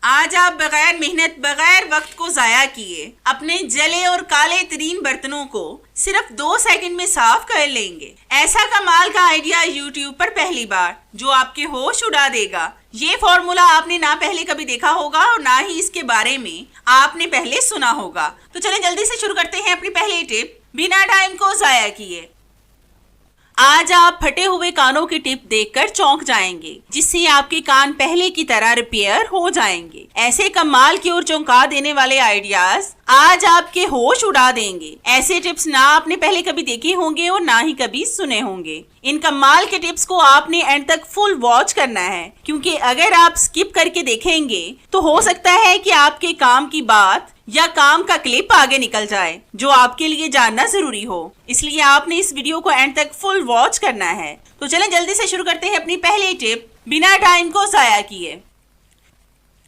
आज आप बगैर मेहनत बगैर वक्त को जाया किए अपने जले और काले तरीन बर्तनों को सिर्फ 2 सेकंड में साफ कर लेंगे। ऐसा कमाल का आइडिया यूट्यूब पर पहली बार जो आपके होश उड़ा देगा। ये फॉर्मूला आपने ना पहले कभी देखा होगा और ना ही इसके बारे में आपने पहले सुना होगा। तो चलें जल्दी से शुरू करते हैं अपनी पहली टिप बिना टाइम को जाया किए। आज आप फटे हुए कानों की टिप देखकर चौंक जाएंगे, जिससे आपके कान पहले की तरह रिपेयर हो जाएंगे। ऐसे कमाल की और चौंका देने वाले आइडियाज आज आपके होश उड़ा देंगे। ऐसे टिप्स ना आपने पहले कभी देखे होंगे और ना ही कभी सुने होंगे। इन कमाल के टिप्स को आपने एंड तक फुल वॉच करना है, क्योंकि अगर आप स्किप करके देखेंगे तो हो सकता है कि आपके काम की बात या काम का क्लिप आगे निकल जाए जो आपके लिए जानना जरूरी हो। इसलिए आपने इस वीडियो को एंड तक फुल वॉच करना है। तो चलें जल्दी से शुरू करते हैं अपनी पहली टिप बिना टाइम को जाया किए।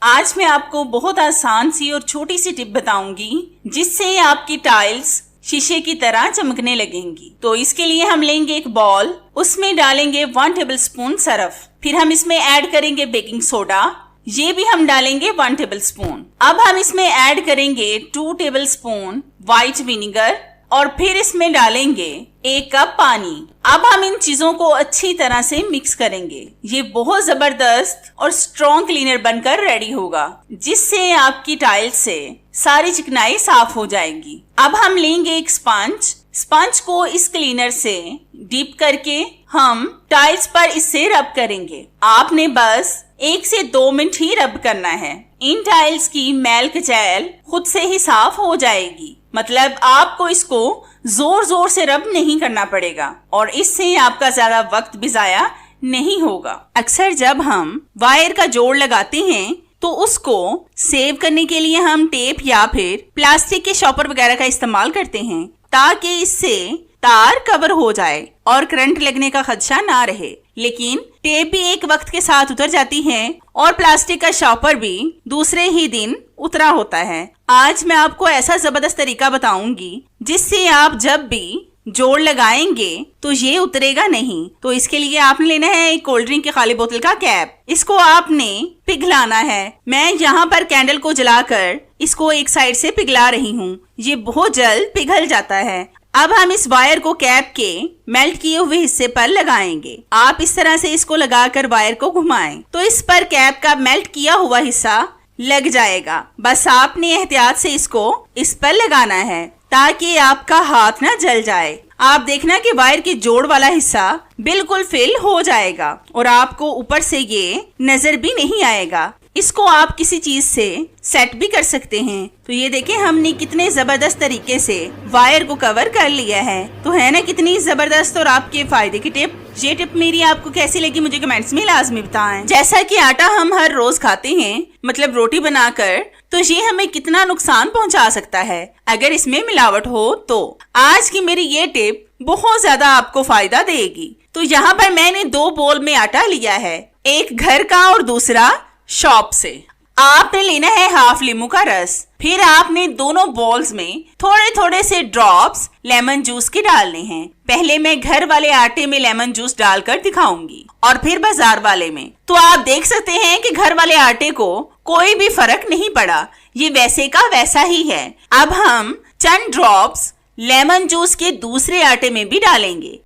आज मैं आपको बहुत आसान सी और छोटी सी टिप बताऊंगी जिससे आपकी टाइल्स शीशे की तरह चमकने लगेंगी। तो इसके लिए हम लेंगे एक बॉल, उसमें डालेंगे 1 टेबलस्पून सरफ, फिर हम इसमें ऐड करेंगे बेकिंग सोडा, ये भी हम डालेंगे 1 टेबलस्पून। अब हम इसमें ऐड करेंगे 2 टेबलस्पून व्हाइट विनेगर और फिर इसमें डालेंगे 1 कप पानी। अब हम इन चीजों को अच्छी तरह से मिक्स करेंगे। ये बहुत जबरदस्त और स्ट्रॉन्ग क्लीनर बनकर रेडी होगा, जिससे आपकी टाइल्स से सारी चिकनाई साफ हो जाएगी। अब हम लेंगे एक स्पंज को इस क्लीनर से डीप करके हम टाइल्स पर इससे रब करेंगे। आपने बस 1 से 2 मिनट ही रब करना है। इन टाइल्स की मैल कचैल खुद से ही साफ हो जाएगी। मतलब आपको इसको जोर जोर से रब नहीं करना पड़ेगा और इससे आपका ज्यादा वक्त भी जाया नहीं होगा। अक्सर जब हम वायर का जोड़ लगाते हैं तो उसको सेव करने के लिए हम टेप या फिर प्लास्टिक के शॉपर वगैरह का इस्तेमाल करते हैं, ताकि इससे तार कवर हो जाए और करंट लगने का खदशा ना रहे। लेकिन टेप भी एक वक्त के साथ उतर जाती है और प्लास्टिक का शॉपर भी दूसरे ही दिन उतरा होता है। आज मैं आपको ऐसा जबरदस्त तरीका बताऊंगी जिससे आप जब भी जोड़ लगाएंगे तो ये उतरेगा नहीं। तो इसके लिए आपने लेना है एक कोल्ड ड्रिंक की खाली बोतल का कैप। इसको आपने पिघलाना है। मैं यहाँ पर कैंडल को जलाकर इसको एक साइड से पिघला रही हूँ। ये बहुत जल्द पिघल जाता है। अब हम इस वायर को कैप के मेल्ट किए हुए हिस्से पर लगाएंगे। आप इस तरह से इसको लगाकर वायर को घुमाएं तो इस पर कैप का मेल्ट किया हुआ हिस्सा लग जाएगा। बस आपने एहतियात से इसको इस पर लगाना है ताकि आपका हाथ ना जल जाए। आप देखना कि वायर के जोड़ वाला हिस्सा बिल्कुल फिल हो जाएगा और आपको ऊपर से ये नजर भी नहीं आएगा। इसको आप किसी चीज से सेट भी कर सकते हैं। तो ये देखें हमने कितने जबरदस्त तरीके से वायर को कवर कर लिया है। तो है ना कितनी जबरदस्त और आपके फायदे की टिप। ये टिप मेरी आपको कैसी लगी मुझे कमेंट्स में लाजमी बताएं। जैसा कि आटा हम हर रोज खाते हैं, मतलब रोटी बनाकर, तो ये हमें कितना नुकसान पहुंचा सकता है अगर इसमें मिलावट हो। तो आज की मेरी ये टिप बहुत ज्यादा आपको फायदा देगी। तो यहाँ पर मैंने 2 बोल में आटा लिया है, एक घर का और दूसरा शॉप से। आपने लेना है हाफ लींबू का रस। फिर आपने दोनों बॉल्स में थोड़े थोड़े से ड्रॉप्स लेमन जूस के डालने हैं। पहले मैं घर वाले आटे में लेमन जूस डालकर दिखाऊंगी और फिर बाजार वाले में। तो आप देख सकते हैं कि घर वाले आटे को कोई भी फर्क नहीं पड़ा, ये वैसे का वैसा ही है। अब हम चंद ड्रॉप्स लेमन जूस के दूसरे आटे में भी डालेंगे।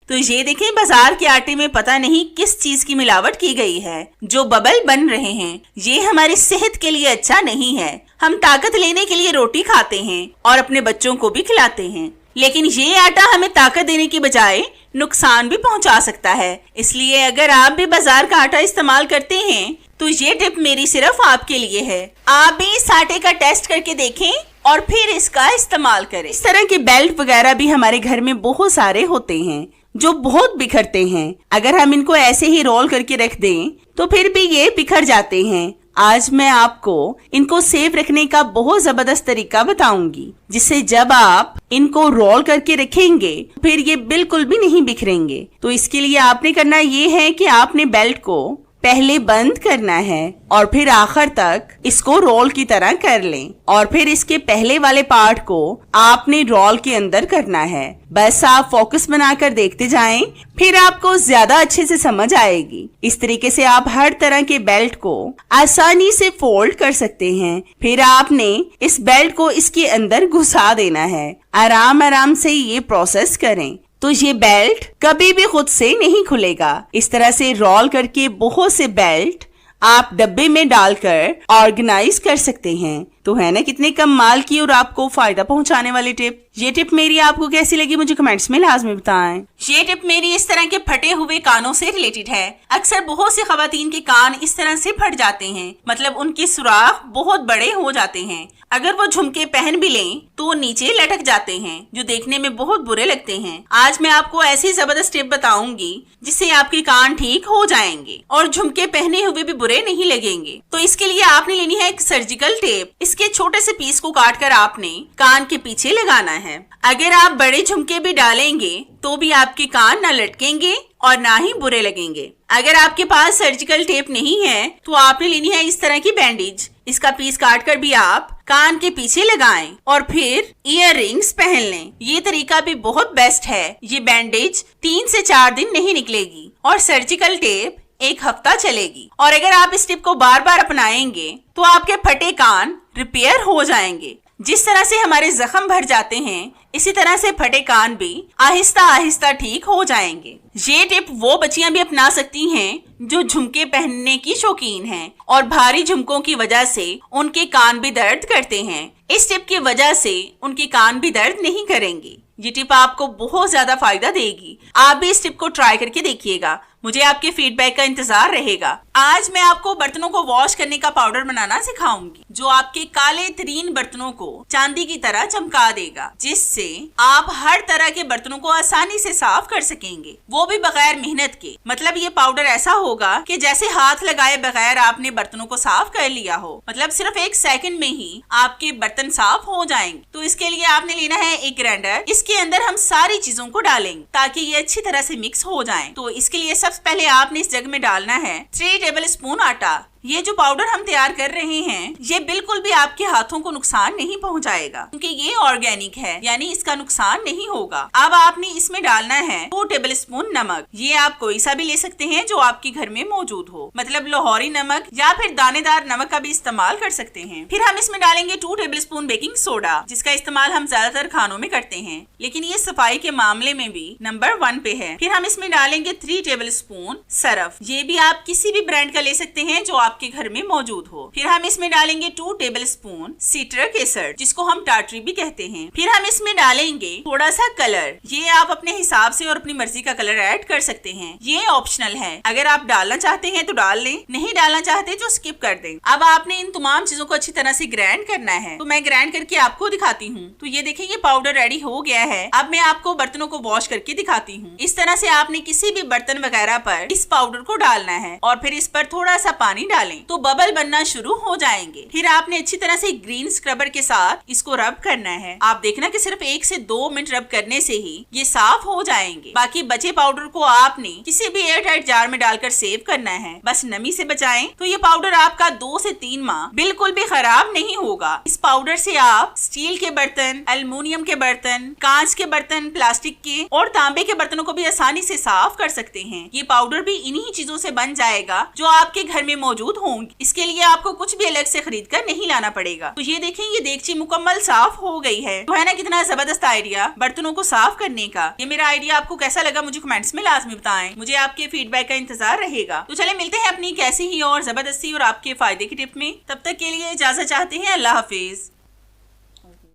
तो ये देखें बाजार के आटे में पता नहीं किस चीज की मिलावट की गई है। जो बबल बन रहे हैं ये हमारी सेहत के लिए अच्छा नहीं है। हम ताकत लेने के लिए रोटी खाते हैं और अपने बच्चों को भी खिलाते हैं, लेकिन ये आटा हमें ताकत देने की बजाय नुकसान भी पहुंचा सकता है। इसलिए अगर आप भी बाजार का आटा इस्तेमाल करते हैं तो ये टिप मेरी सिर्फ आपके लिए है। आप भी इस आटे का टेस्ट करके देखें और फिर इसका इस्तेमाल करें। इस तरह के बेल्ट वगैरह भी हमारे घर में बहुत सारे होते हैं जो बहुत बिखरते हैं। अगर हम इनको ऐसे ही रोल करके रख दें तो फिर भी ये बिखर जाते हैं। आज मैं आपको इनको सेफ रखने का बहुत जबरदस्त तरीका बताऊंगी, जिससे जब आप इनको रोल करके रखेंगे फिर ये बिल्कुल भी नहीं बिखरेंगे। तो इसके लिए आपने करना ये है कि आपने बेल्ट को पहले बंद करना है और फिर आखिर तक इसको रोल की तरह कर लें और फिर इसके पहले वाले पार्ट को आपने रोल के अंदर करना है। बस आप फोकस बनाकर देखते जाएं, फिर आपको ज्यादा अच्छे से समझ आएगी। इस तरीके से आप हर तरह के बेल्ट को आसानी से फोल्ड कर सकते हैं। फिर आपने इस बेल्ट को इसके अंदर घुसा देना है। आराम आराम से ये प्रोसेस करें तो ये बेल्ट कभी भी खुद से नहीं खुलेगा। इस तरह से रोल करके बहुत से बेल्ट आप डब्बे में डालकर ऑर्गेनाइज कर सकते हैं। तो है ना कितने कमाल की और आपको फायदा पहुंचाने वाली टिप। ये टिप मेरी आपको कैसी लगी मुझे कमेंट्स में लाजमी बताएं। ये टिप मेरी इस तरह के फटे हुए कानों से रिलेटेड है। अक्सर बहुत सी खवातीन के कान इस तरह से फट जाते हैं, मतलब उनके सुराख बहुत बड़े हो जाते हैं। अगर वो झुमके पहन भी लें तो नीचे लटक जाते हैं, जो देखने में बहुत बुरे लगते हैं। आज मैं आपको ऐसी जबरदस्त टिप बताऊंगी जिससे आपके कान ठीक हो जाएंगे और झुमके पहने हुए भी बुरे नहीं लगेंगे। तो इसके लिए आपने लेनी है एक सर्जिकल टेप। इसके छोटे से पीस को काटकर आपने कान के पीछे लगाना है। अगर आप बड़े झुमके भी डालेंगे तो भी आपके कान न लटकेंगे और ना ही बुरे लगेंगे। अगर आपके पास सर्जिकल टेप नहीं है तो आपने लेनी है इस तरह की बैंडेज। इसका पीस काटकर भी आप कान के पीछे लगाएं और फिर ईयर रिंग्स पहन लें। ये तरीका भी बहुत बेस्ट है। ये बैंडेज 3 से 4 दिन नहीं निकलेगी और सर्जिकल टेप 1 हफ्ता चलेगी। और अगर आप इस टिप को बार बार अपनाएंगे तो आपके फटे कान रिपेयर हो जाएंगे। जिस तरह से हमारे जख्म भर जाते हैं, इसी तरह से फटे कान भी आहिस्ता आहिस्ता ठीक हो जाएंगे। ये टिप वो बच्चियां भी अपना सकती हैं जो झुमके पहनने की शौकीन हैं और भारी झुमकों की वजह से उनके कान भी दर्द करते हैं। इस टिप की वजह से उनके कान भी दर्द नहीं करेंगे। ये टिप आपको बहुत ज्यादा फायदा देगी। आप भी इस टिप को ट्राई करके देखिएगा। मुझे आपके फीडबैक का इंतजार रहेगा। आज मैं आपको बर्तनों को वॉश करने का पाउडर बनाना सिखाऊंगी जो आपके काले तरीन बर्तनों को चांदी की तरह चमका देगा, जिससे आप हर तरह के बर्तनों को आसानी से साफ कर सकेंगे, वो भी बगैर मेहनत के। मतलब ये पाउडर ऐसा होगा कि जैसे हाथ लगाए बगैर आपने बर्तनों को साफ कर लिया हो। मतलब सिर्फ 1 सेकंड में ही आपके बर्तन साफ हो जाएंगे। तो इसके लिए आपने लेना है एक ग्राइंडर। इसके अंदर हम सारी चीजों को डालेंगे ताकि ये अच्छी तरह से मिक्स हो जाए। तो इसके लिए सबसे पहले आपने इस जग में डालना है 3 टेबल स्पून आटा। ये जो पाउडर हम तैयार कर रहे हैं ये बिल्कुल भी आपके हाथों को नुकसान नहीं पहुंचाएगा, क्योंकि ये ऑर्गेनिक है, यानी इसका नुकसान नहीं होगा। अब आपने इसमें डालना है 2 टेबल स्पून नमक। ये आप कोई सा भी ले सकते हैं जो आपके घर में मौजूद हो, मतलब लाहौरी नमक या फिर दानेदार नमक का भी इस्तेमाल कर सकते हैं। फिर हम इसमें डालेंगे 2 टेबल स्पून बेकिंग सोडा, जिसका इस्तेमाल हम ज्यादातर खानों में करते हैं, लेकिन ये सफाई के मामले में भी नंबर 1 पे है। फिर हम इसमें डालेंगे 3 टेबल स्पून सरफ। ये भी आप किसी भी ब्रांड का ले सकते हैं जो आपके घर में मौजूद हो। फिर हम इसमें डालेंगे 2 टेबल स्पून सिट्रिक एसिड, जिसको हम टाटरी भी कहते हैं। फिर हम इसमें डालेंगे थोड़ा सा कलर। ये आप अपने हिसाब से और अपनी मर्जी का कलर ऐड कर सकते हैं, ये ऑप्शनल है। अगर आप डालना चाहते हैं तो डाल लें, नहीं डालना चाहते तो स्किप कर दें। अब आपने इन तमाम चीजों को अच्छी तरह से ग्राइंड करना है। तो मैं ग्राइंड करके आपको दिखाती हूँ। तो ये देखें, ये पाउडर रेडी हो गया है। अब मैं आपको बर्तनों को वॉश करके दिखाती हूँ। इस तरह से आपने किसी भी बर्तन वगैरह पर इस पाउडर को डालना है और फिर इस पर थोड़ा सा पानी डालें तो बबल बनना शुरू हो जाएंगे। फिर आपने अच्छी तरह से ग्रीन स्क्रबर के साथ इसको रब करना है। आप देखना कि सिर्फ 1 से 2 मिनट रब करने से ही ये साफ हो जाएंगे। बाकी बचे पाउडर को आपने किसी भी एयरटाइट जार में डालकर सेव करना है। बस नमी से बचाएं तो ये पाउडर आपका 2 से 3 माह बिल्कुल भी खराब नहीं होगा। इस पाउडर से आप स्टील के बर्तन, एल्युमिनियम के बर्तन, कांच के बर्तन, प्लास्टिक के और तांबे के बर्तनों को भी आसानी से साफ कर सकते हैं। ये पाउडर भी इन्हीं चीजों से बन जाएगा जो आपके घर में मौजूद होंगी। इसके लिए आपको कुछ भी अलग से खरीद कर नहीं लाना पड़ेगा। तो ये देखें, ये देगची मुकम्मल साफ हो गई है। तो है ना कितना जबरदस्त आइडिया बर्तनों को साफ करने का। ये मेरा आइडिया आपको कैसा लगा मुझे कमेंट्स में लाजमी बताएं। मुझे आपके फीडबैक का इंतजार रहेगा। तो चले मिलते हैं अपनी कैसी ही और जबरदस्ती और आपके फायदे की टिप में। तब तक के लिए इजाजत चाहते हैं। अल्लाह हाफिज।